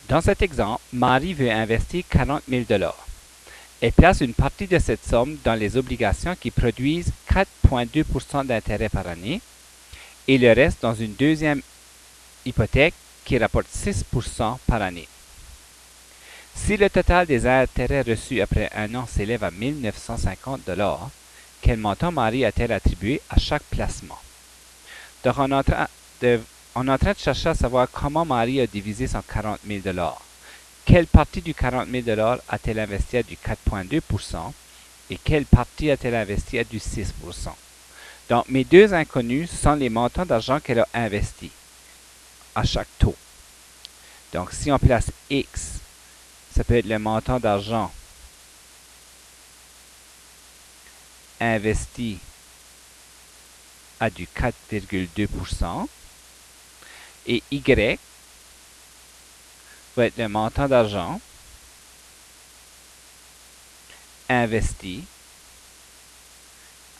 Dans cet exemple, Marie veut investir 40 000 $. Elle place une partie de cette somme dans les obligations qui produisent 4,2 % d'intérêt par année et le reste dans une deuxième hypothèque qui rapporte 6 % par année. Si le total des intérêts reçus après un an s'élève à 1 950 $, quel montant Marie a-t-elle attribué à chaque placement? Donc, on est en train de chercher à savoir comment Marie a divisé son 40 000 $. Quelle partie du 40 000 $ a-t-elle investi à du 4,2 % et quelle partie a-t-elle investi à du 6 %? Donc, mes deux inconnus sont les montants d'argent qu'elle a investis à chaque taux. Donc, si on place X, ça peut être le montant d'argent investi à du 4,2 % et Y va être le montant d'argent investi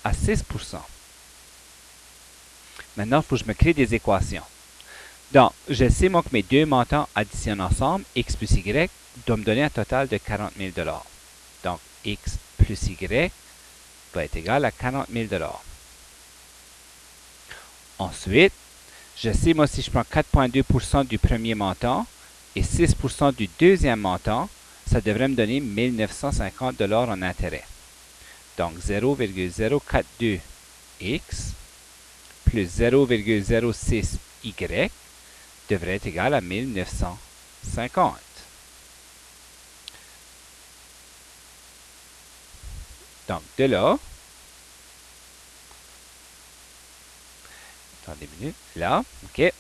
à 6 %. Maintenant, il faut que je me crée des équations. Donc, je sais moi que mes deux montants additionnent ensemble, X plus Y, doit me donner un total de 40 000 $. Donc, X plus Y va être égal à 40 000 $. Ensuite, je sais moi si je prends 4,2 % du premier montant et 6 % du deuxième montant, ça devrait me donner 1 950 $ en intérêt. Donc, 0,042 X plus 0,06 Y devrait être égal à 1 950. Donc, de là, attendez une minute, là, OK.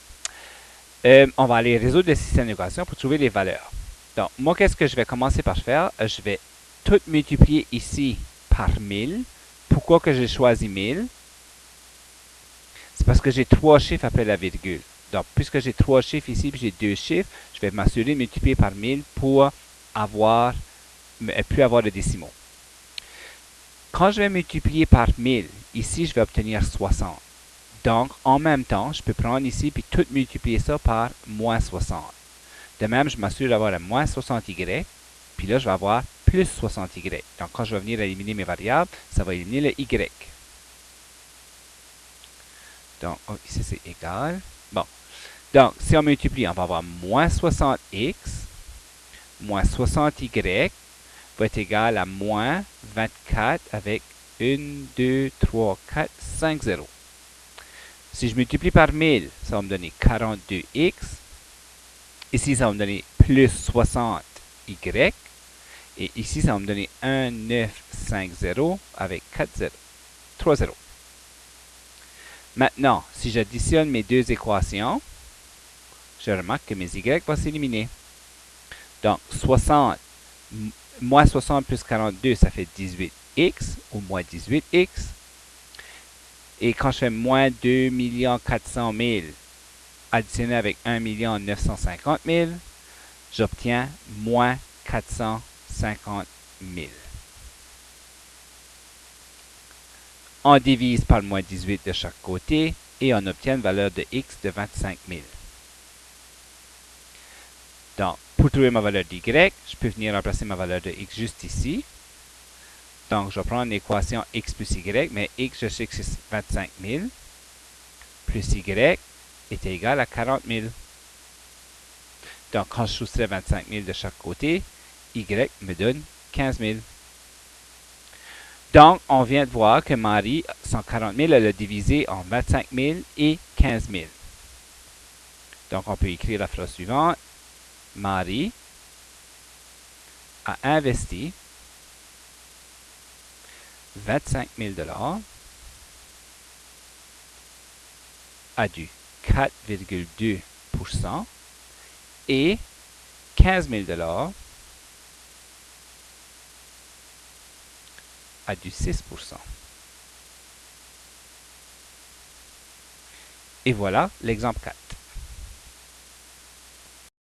On va aller résoudre le système d'équation pour trouver les valeurs. Donc, moi, qu'est-ce que je vais commencer par faire? Je vais tout multiplier ici par 1000. Pourquoi que j'ai choisi 1000? C'est parce que j'ai 3 chiffres après la virgule. Donc, puisque j'ai 3 chiffres ici et j'ai 2 chiffres, je vais m'assurer de multiplier par 1000 pour plus avoir de décimaux. Quand je vais multiplier par 1000, ici, je vais obtenir 60. Donc, en même temps, je peux prendre ici et tout multiplier ça par moins 60. De même, je m'assure d'avoir un moins 60y, puis là, je vais avoir plus 60y. Donc, quand je vais venir éliminer mes variables, ça va éliminer le y. Donc, ici, c'est égal. Bon. Donc, si on multiplie, on va avoir moins 60x, moins 60y va être égal à moins 24 avec 1, 2, 3, 4, 5 0. Si je multiplie par 1000, ça va me donner 42x. Ici, ça va me donner plus 60y. Et ici, ça va me donner 1, 9, 5, 0 avec 4 0. 3 0. Maintenant, si j'additionne mes deux équations, je remarque que mes y vont s'éliminer. Donc, 60, moins 60 plus 42, ça fait 18x, ou moins 18x. Et quand je fais moins 2 400 000 additionné avec 1 950 000, j'obtiens moins 450 000. On divise par moins 18 de chaque côté et on obtient une valeur de x de 25 000. Donc, pour trouver ma valeur d'y, je peux venir remplacer ma valeur de x juste ici. Donc, je vais prendre l'équation x plus y, mais x, je sais que c'est 25 000, plus y est égal à 40 000. Donc, quand je soustrais 25 000 de chaque côté, y me donne 15 000. Donc, on vient de voir que Marie, son 40 000, elle l'a divisé en 25 000 et 15 000. Donc, on peut écrire la phrase suivante. Marie a investi 25 000 $ à du 4,2 % et 15 000 $ à du 6 %. Et voilà l'exemple 4.